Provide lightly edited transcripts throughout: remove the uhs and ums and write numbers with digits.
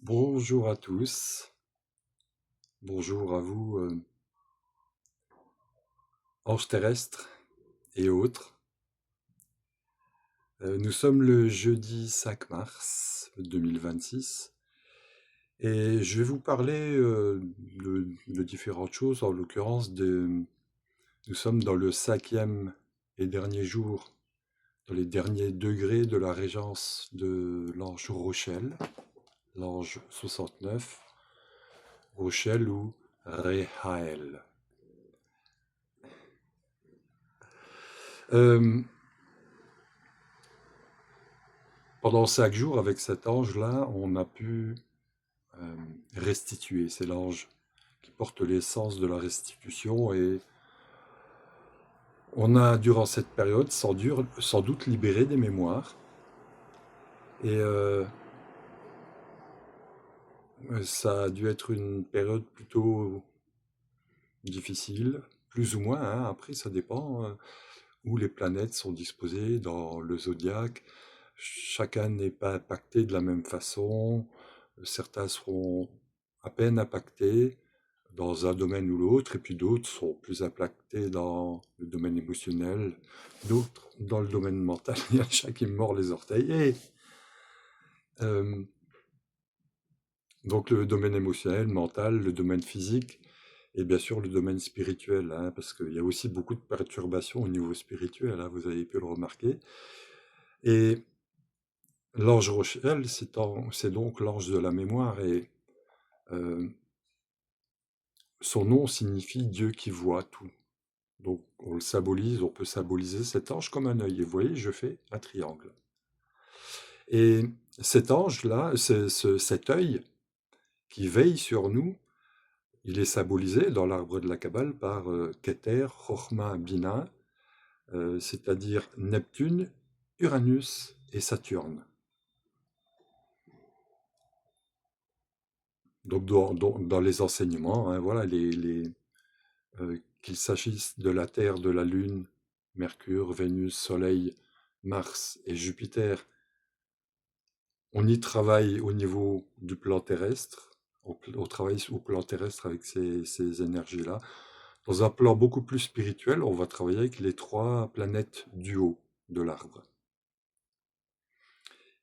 Bonjour à tous, bonjour à vous, anges terrestres et autres. Nous sommes le jeudi 5 mars 2026 et je vais vous parler de différentes choses. En l'occurrence, nous sommes dans le cinquième et dernier jour, dans les derniers degrés de la régence de l'ange Rochelle, l'ange 69, Rochelle ou Rehaël. Euh, Pendant 5 jours, avec cet ange-là, on a pu restituer. C'est l'ange qui porte l'essence de la restitution et on a, durant cette période, sans doute libéré des mémoires. Et ça a dû être une période plutôt difficile, plus ou moins, hein. Après, ça dépend où les planètes sont disposées dans le zodiaque. Chacun n'est pas impacté de la même façon. Certains seront à peine impactés dans un domaine ou l'autre, et puis d'autres sont plus impactés dans le domaine émotionnel, d'autres dans le domaine mental. Il y a chacun qui me mord les orteils. Euh, donc le domaine émotionnel, mental, le domaine physique, et bien sûr le domaine spirituel, hein, parce qu'il y a aussi beaucoup de perturbations au niveau spirituel, hein, vous avez pu le remarquer. Et l'ange Rochelle, c'est donc l'ange de la mémoire, et euh, son nom signifie Dieu qui voit tout. Donc on le symbolise, on peut symboliser cet ange comme un œil. Et vous voyez, je fais un triangle. Et cet ange-là, cet œil qui veille sur nous, il est symbolisé dans l'arbre de la Kabbale par Keter, Chochma, Bina, c'est-à-dire Neptune, Uranus et Saturne. Donc dans les enseignements, hein, voilà, qu'il s'agisse de la Terre, de la Lune, Mercure, Vénus, Soleil, Mars et Jupiter, on y travaille au niveau du plan terrestre, on travaille au plan terrestre avec ces énergies-là. Dans un plan beaucoup plus spirituel, on va travailler avec les 3 planètes du haut de l'arbre.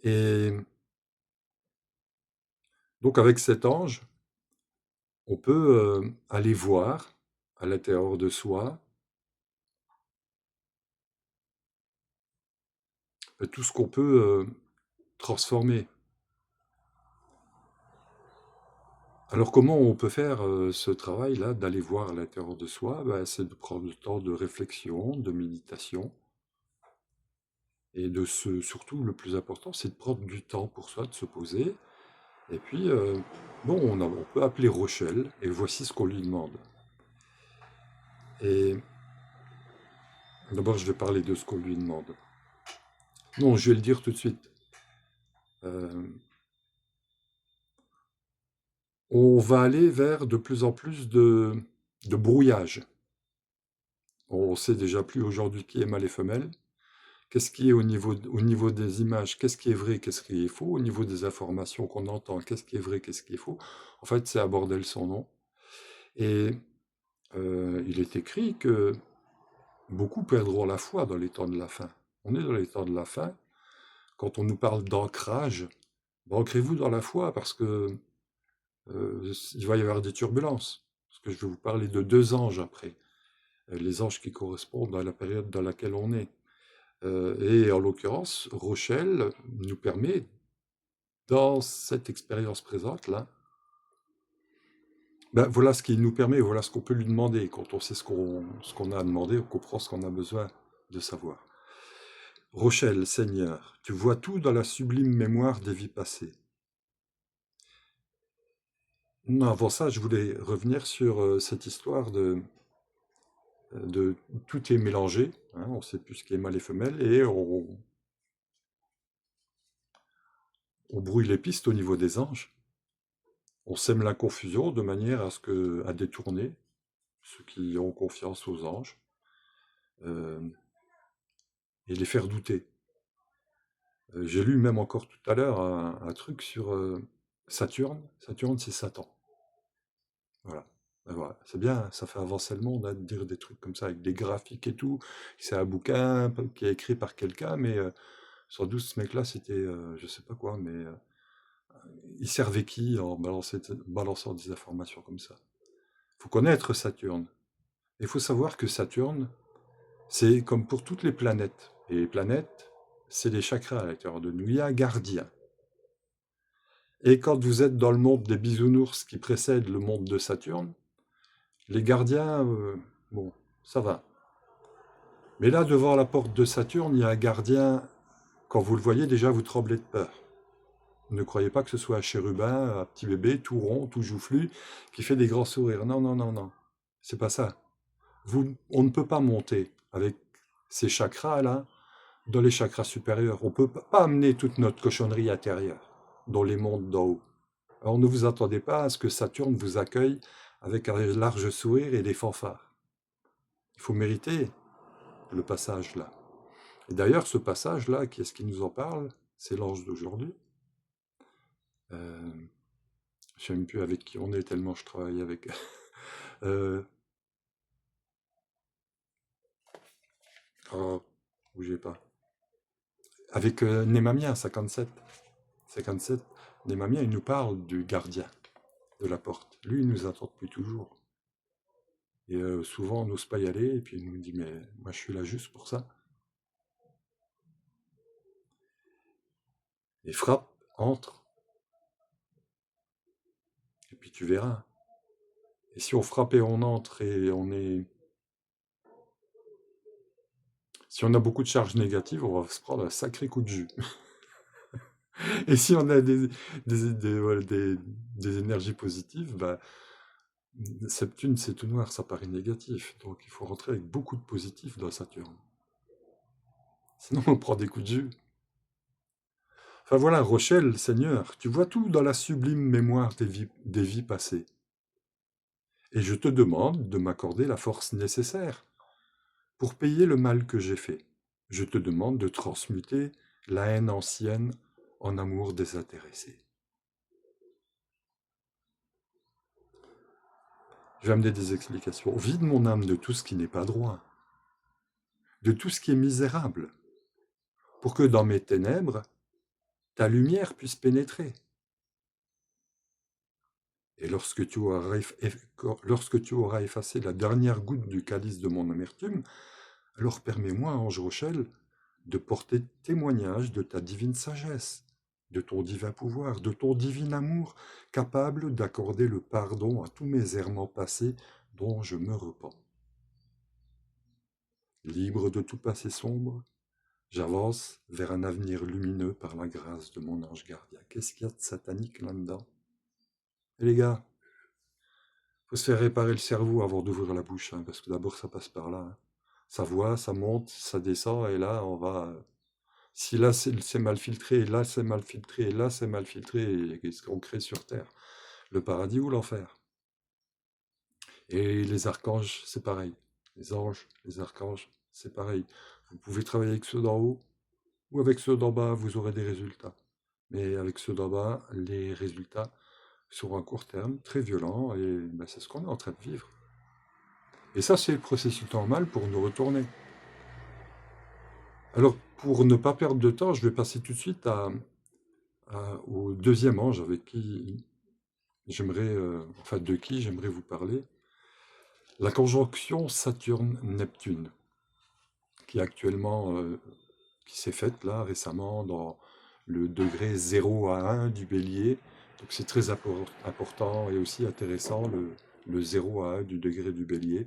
Et donc avec cet ange, on peut aller voir à l'intérieur de soi tout ce qu'on peut transformer. Alors comment on peut faire ce travail-là, d'aller voir à l'intérieur de soi? Ben, c'est de prendre le temps de réflexion, de méditation, et surtout le plus important, c'est de prendre du temps pour soi, de se poser. Et puis, bon, on peut appeler Rochelle, et voici ce qu'on lui demande. Et d'abord, je vais parler de ce qu'on lui demande. Non, je vais le dire tout de suite. Euh, on va aller vers de plus en plus de brouillage. On sait déjà plus aujourd'hui qui est mâle et femelle. Qu'est-ce qui est au niveau des images, qu'est-ce qui est vrai, qu'est-ce qui est faux, au niveau des informations qu'on entend, qu'est-ce qui est vrai, qu'est-ce qui est faux. En fait, c'est un bordel sans nom. Et il est écrit que beaucoup perdront la foi dans les temps de la fin. On est dans les temps de la fin. Quand on nous parle d'ancrage, ben, ancrez-vous dans la foi parce que il va y avoir des turbulences. Parce que je vais vous parler de 2 anges après. Les anges qui correspondent à la période dans laquelle on est. Et en l'occurrence, Rochelle nous permet, dans cette expérience présente-là, ben voilà ce qu'il nous permet, voilà ce qu'on peut lui demander quand on sait ce qu'on a à demander, on comprend ce qu'on a besoin de savoir. Rochelle, Seigneur, tu vois tout dans la sublime mémoire des vies passées. Non, avant ça, je voulais revenir sur cette histoire de tout est mélangé, hein, on ne sait plus ce qui est mâle et femelle, et on brouille les pistes au niveau des anges. On sème la confusion de manière à détourner ceux qui ont confiance aux anges euh, et les faire douter. J'ai lu même encore tout à l'heure un truc sur Saturne, c'est Satan. Voilà. Ben voilà. C'est bien, ça fait avancer le monde, hein, de dire des trucs comme ça, avec des graphiques et tout. C'est un bouquin qui est écrit par quelqu'un, mais sans doute ce mec-là, c'était, je sais pas quoi, mais il servait qui en balançant des informations comme ça? Il faut connaître Saturne. Il faut savoir que Saturne, c'est comme pour toutes les planètes. Et les planètes, c'est des chakras à l'intérieur de nous. Il y a un gardien. Et quand vous êtes dans le monde des bisounours qui précède le monde de Saturne, les gardiens, bon, ça va. Mais là, devant la porte de Saturne, il y a un gardien. Quand vous le voyez, déjà, vous tremblez de peur. Ne croyez pas que ce soit un chérubin, un petit bébé, tout rond, tout joufflu, qui fait des grands sourires. Non, non, non, non. C'est pas ça. On ne peut pas monter avec ces chakras-là dans les chakras supérieurs. On ne peut pas amener toute notre cochonnerie intérieure dans les mondes d'en haut. Alors ne vous attendez pas à ce que Saturne vous accueille avec un large sourire et des fanfares. Il faut mériter le passage là. Et d'ailleurs, ce passage-là, qui est-ce qui nous en parle? C'est l'ange d'aujourd'hui. Je ne sais même plus avec qui on est, tellement je travaille avec. euh, oh, bougez pas. Avec Némamia, 57. 57. Némamia, il nous parle du gardien de la porte. Lui, il nous attend depuis toujours. Et souvent, on n'ose pas y aller, et puis il nous dit, mais moi, je suis là juste pour ça. Et frappe, entre, et puis tu verras. Et si on frappe et on entre, et on est... Si on a beaucoup de charges négatives, on va se prendre un sacré coup de jus. Et si on a voilà, des énergies positives, bah, Neptune, c'est tout noir, ça paraît négatif. Donc il faut rentrer avec beaucoup de positif dans Saturne. Sinon, on prend des coups de jus. Enfin voilà, Rochelle, Seigneur, tu vois tout dans la sublime mémoire des vies passées. Et je te demande de m'accorder la force nécessaire pour payer le mal que j'ai fait. Je te demande de transmuter la haine ancienne en amour désintéressé. Je vais amener des explications. Vide mon âme de tout ce qui n'est pas droit, de tout ce qui est misérable, pour que dans mes ténèbres, ta lumière puisse pénétrer. Et lorsque tu auras effacé la dernière goutte du calice de mon amertume, alors permets-moi, Ange Rochelle, de porter témoignage de ta divine sagesse, de ton divin pouvoir, de ton divin amour, capable d'accorder le pardon à tous mes errements passés dont je me repens. Libre de tout passé sombre, j'avance vers un avenir lumineux par la grâce de mon ange gardien. Qu'est-ce qu'il y a de satanique là-dedans? Et les gars, faut se faire réparer le cerveau avant d'ouvrir la bouche, hein, parce que d'abord ça passe par là, hein. Ça voit, ça monte, ça descend, et là on va... Si là c'est mal filtré, et là c'est mal filtré, et là c'est mal filtré, et qu'est-ce qu'on crée sur Terre? Le paradis ou l'enfer? Et les archanges, c'est pareil. Les anges, les archanges, c'est pareil. Vous pouvez travailler avec ceux d'en haut ou avec ceux d'en bas, vous aurez des résultats. Mais avec ceux d'en bas, les résultats seront à court terme, très violents, et ben, c'est ce qu'on est en train de vivre. Et ça, c'est le processus normal pour nous retourner. Alors, pour ne pas perdre de temps, je vais passer tout de suite au deuxième ange avec qui j'aimerais, enfin de qui j'aimerais vous parler. La conjonction Saturne-Neptune, qui est actuellement, qui s'est faite là récemment dans le degré 0 à 1 du bélier. Donc c'est très important et aussi intéressant le 0 à 1 du degré du bélier.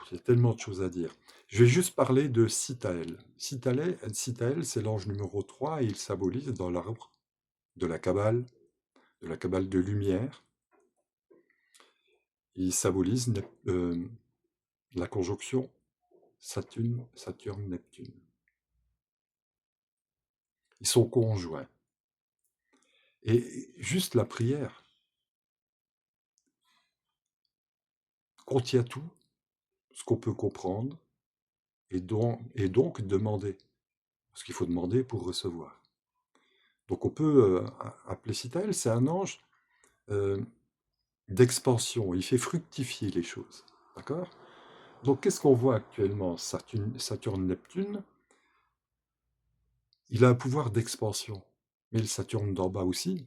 Il y a tellement de choses à dire. Je vais juste parler de Sitaël. Sitaël, c'est l'ange numéro 3 et il symbolise dans l'arbre de la Kabbale de lumière. Il symbolise la conjonction Saturne-Neptune. Ils sont conjoints. Et juste la prière contient tout ce qu'on peut comprendre et donc demander. Parce qu'il faut demander pour recevoir. Donc on peut appeler Sitaël, c'est un ange euh, d'expansion, il fait fructifier les choses. D'accord? Donc qu'est-ce qu'on voit actuellement? Saturne, Neptune, il a un pouvoir d'expansion. Mais le Saturne d'en bas aussi.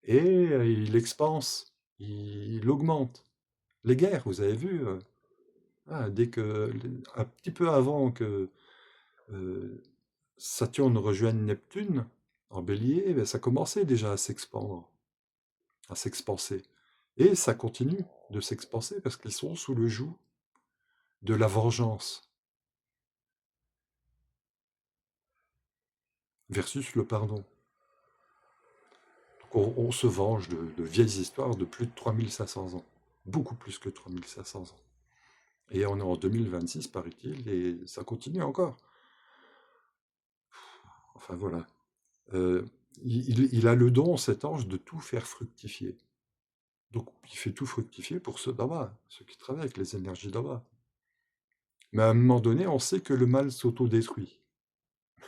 Et il expanse, il augmente. Les guerres, vous avez vu, dès que, un petit peu avant que euh, Saturne rejoigne Neptune en bélier, ben, ça commençait déjà à s'expandre, à s'expanser. Et ça continue de s'expanser parce qu'ils sont sous le joug de la vengeance versus le pardon. Donc on se venge de vieilles histoires de plus de 3500 ans. Beaucoup plus que 3500 ans. Et on est en 2026, paraît-il, et ça continue encore. Enfin voilà. Euh, il a le don, cet ange, de tout faire fructifier. Donc il fait tout fructifier pour ceux d'en-bas, ceux qui travaillent avec les énergies d'en-bas. Mais à un moment donné, on sait que le mal s'autodétruit.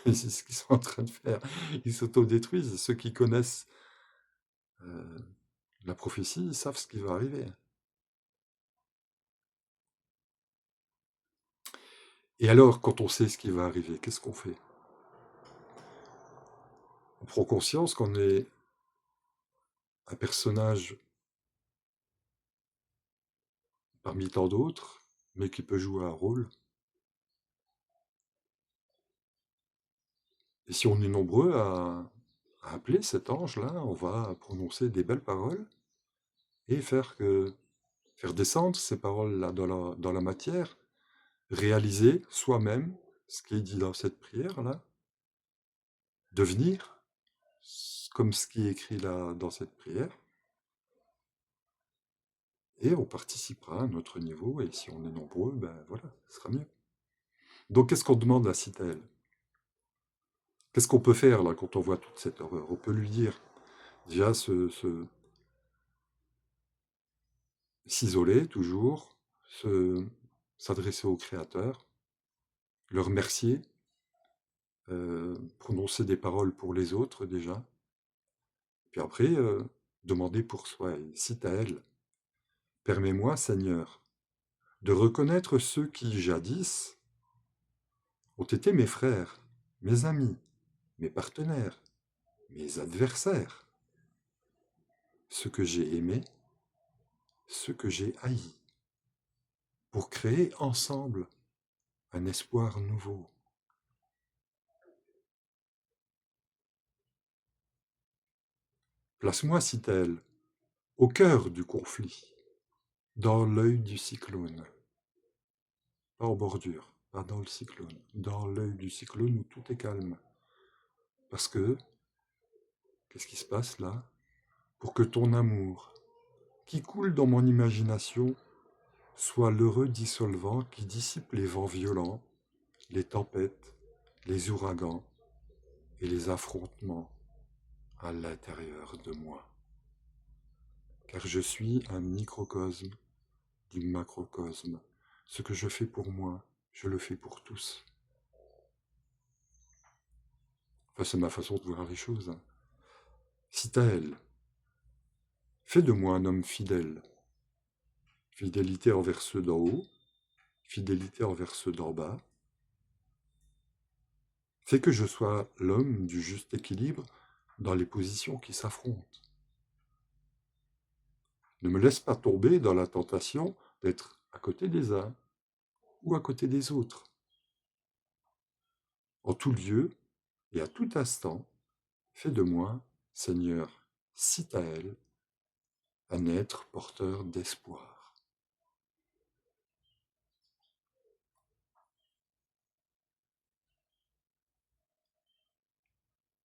Et c'est ce qu'ils sont en train de faire. Ils s'autodétruisent. Ceux qui connaissent euh, la prophétie, ils savent ce qui va arriver. Et alors, quand on sait ce qui va arriver, qu'est-ce qu'on fait? On prend conscience qu'on est un personnage parmi tant d'autres, mais qui peut jouer un rôle. Et si on est nombreux à appeler cet ange-là, on va prononcer des belles paroles et faire descendre ces paroles-là dans la matière, réaliser soi-même ce qui est dit dans cette prière-là, devenir comme ce qui est écrit là dans cette prière, et on participera à notre niveau, et si on est nombreux, ben voilà, ce sera mieux. Donc qu'est-ce qu'on demande à Citaël? Qu'est-ce qu'on peut faire là quand on voit toute cette horreur? On peut lui dire déjà s'isoler toujours, s'adresser au Créateur, le remercier, prononcer des paroles pour les autres déjà, puis après demander pour soi. Et Citaël, permets-moi, Seigneur, de reconnaître ceux qui jadis ont été mes frères, mes amis, mes partenaires, mes adversaires, ceux que j'ai aimés, ceux que j'ai haïs, pour créer ensemble un espoir nouveau. Place-moi, cite-t-elle, au cœur du conflit, dans l'œil du cyclone, pas en bordure, pas dans le cyclone, dans l'œil du cyclone où tout est calme. Parce que, qu'est-ce qui se passe là? Pour que ton amour, qui coule dans mon imagination, soit l'heureux dissolvant qui dissipe les vents violents, les tempêtes, les ouragans et les affrontements à l'intérieur de moi. Car je suis un microcosme du macrocosme. Ce que je fais pour moi, je le fais pour tous. Enfin, c'est ma façon de voir les choses. Citaël, fais de moi un homme fidèle. Fidélité envers ceux d'en haut, fidélité envers ceux d'en bas. Fais que je sois l'homme du juste équilibre dans les positions qui s'affrontent. Ne me laisse pas tomber dans la tentation d'être à côté des uns ou à côté des autres. En tout lieu et à tout instant, fais de moi, Seigneur, Citaël, un être porteur d'espoir.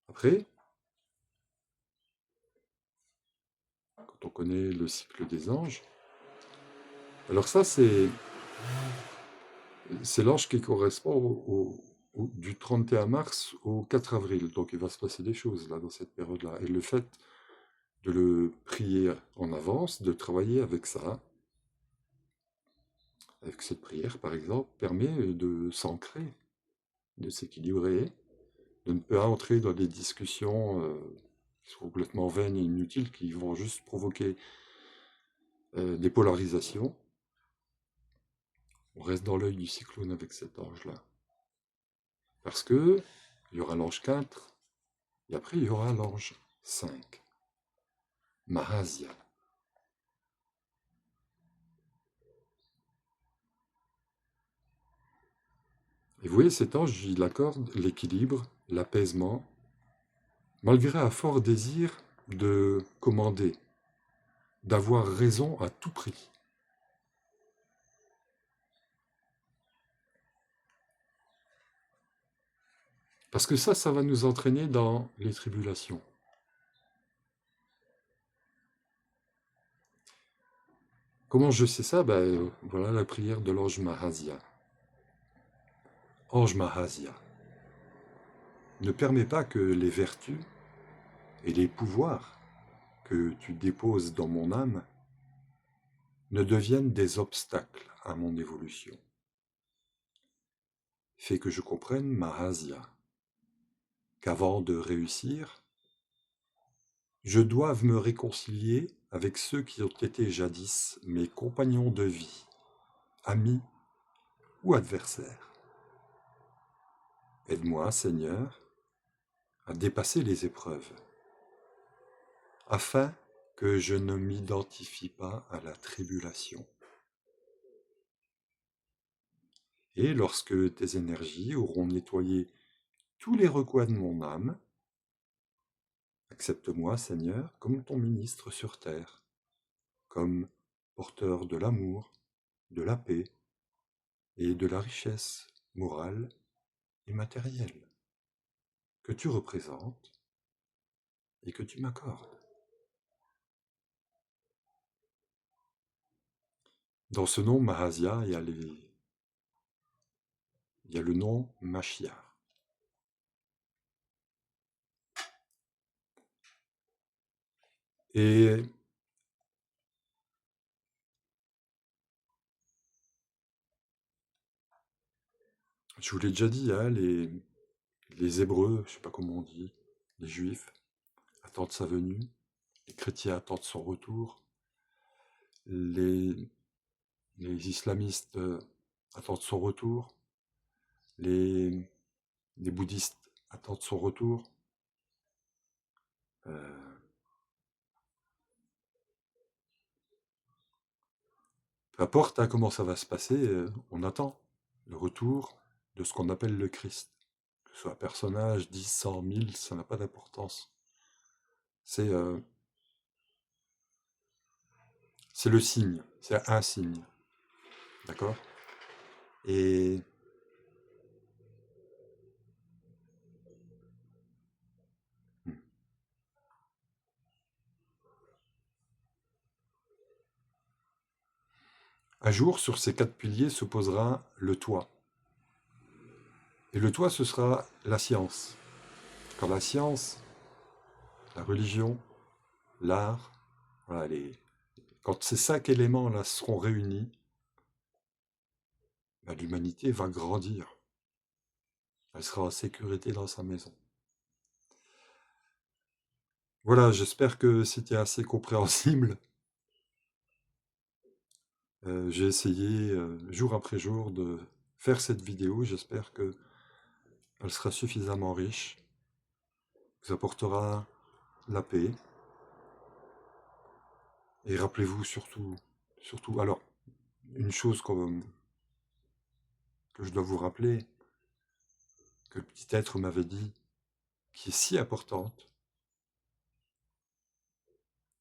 Après, quand on connaît le cycle des anges, alors ça c'est l'ange qui correspond du 31 mars au 4 avril. Donc il va se passer des choses là dans cette période-là. Et le fait de le prier en avance, de travailler avec ça, avec cette prière par exemple, permet de s'ancrer, de s'équilibrer de ne pas entrer dans des discussions qui sont complètement vaines et inutiles, qui vont juste provoquer des polarisations. On reste dans l'œil du cyclone avec cet ange-là. Parce que il y aura l'ange 4, et après il y aura l'ange 5, Mahasya. Et vous voyez, cet ange, il accorde l'équilibre, l'apaisement, malgré un fort désir de commander, d'avoir raison à tout prix. Parce que ça va nous entraîner dans les tribulations. Comment je sais ça? Voilà la prière de l'ange Mahasya. Ange Mahasya, ne permets pas que les vertus et les pouvoirs que tu déposes dans mon âme ne deviennent des obstacles à mon évolution. Fais que je comprenne, Mahasya, qu'avant de réussir, je doive me réconcilier avec ceux qui ont été jadis mes compagnons de vie, amis ou adversaires. Aide-moi, Seigneur, à dépasser les épreuves, afin que je ne m'identifie pas à la tribulation. Et lorsque tes énergies auront nettoyé tous les recoins de mon âme, accepte-moi, Seigneur, comme ton ministre sur terre, comme porteur de l'amour, de la paix et de la richesse morale et matérielle que tu représentes et que tu m'accordes. Dans ce nom Mahasya, il y a le nom Mashiach. Et je vous l'ai déjà dit, hein, les Hébreux, je ne sais pas comment on dit, les Juifs, attendent sa venue, les chrétiens attendent son retour, les, les islamistes attendent son retour, les bouddhistes attendent son retour. Peu importe hein, comment ça va se passer, on attend le retour de ce qu'on appelle le Christ. Que ce soit un personnage, 10, 100, 1000, ça n'a pas d'importance. C'est le signe, c'est un signe. D'accord? Et un jour, sur ces 4 piliers se posera le toit. Et le toit, ce sera la science. Quand la science, la religion, l'art, voilà, quand ces 5 éléments-là seront réunis, l'humanité va grandir. Elle sera en sécurité dans sa maison. Voilà, j'espère que c'était assez compréhensible. J'ai essayé jour après jour de faire cette vidéo. J'espère qu'elle sera suffisamment riche, vous apportera la paix. Et rappelez-vous surtout, alors, une chose que je dois vous rappeler, que le petit être m'avait dit, qui est si importante,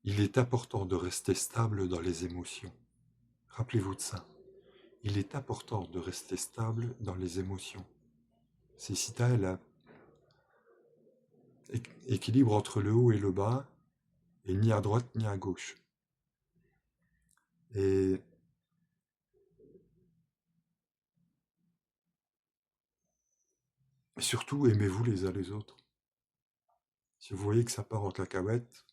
il est important de rester stable dans les émotions. Rappelez-vous de ça. Il est important de rester stable dans les émotions. C'est Sita, elle a équilibre entre le haut et le bas, et ni à droite ni à gauche. Et surtout, aimez-vous les uns les autres. Si vous voyez que ça part en cacahuète,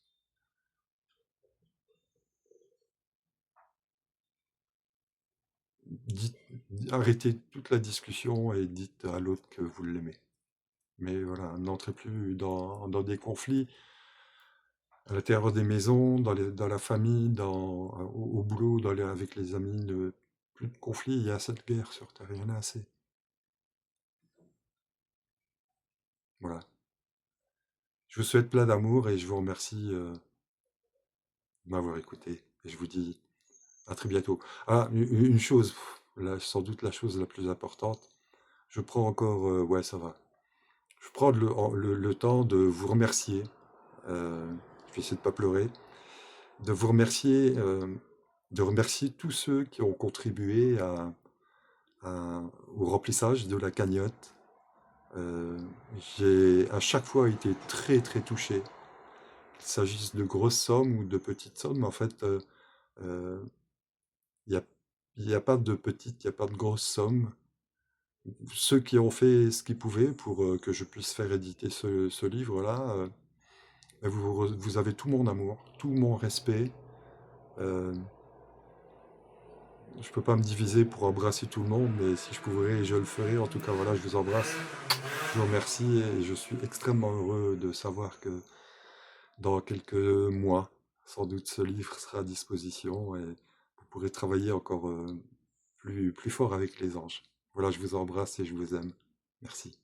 arrêtez toute la discussion et dites à l'autre que vous l'aimez. Mais voilà, n'entrez plus dans des conflits à l'intérieur des maisons, dans la famille, au boulot, avec les amis. Plus de conflits, il y a assez de guerre sur Terre, il y en a assez. Voilà. Je vous souhaite plein d'amour et je vous remercie de m'avoir écouté. Et je vous dis à très bientôt. Ah, une chose, là, sans doute la chose la plus importante, je prends encore, ouais, ça va. Je prends le temps de vous remercier. Je vais essayer de pas pleurer. De vous remercier, de remercier tous ceux qui ont contribué au remplissage de la cagnotte. Euh, j'ai à chaque fois été très très touché, qu'il s'agisse de grosses sommes ou de petites sommes. En fait, euh, il n'y a, il y a pas de petites, il n'y a pas de grosses sommes. Ceux qui ont fait ce qu'ils pouvaient pour que je puisse faire éditer ce livre-là, ben vous avez tout mon amour, tout mon respect. Euh, je peux pas me diviser pour embrasser tout le monde, mais si je pouvais, je le ferais. En tout cas, voilà, je vous embrasse, je vous remercie et je suis extrêmement heureux de savoir que dans quelques mois, sans doute, ce livre sera à disposition et vous pourrez travailler encore plus fort avec les anges. Voilà, je vous embrasse et je vous aime. Merci.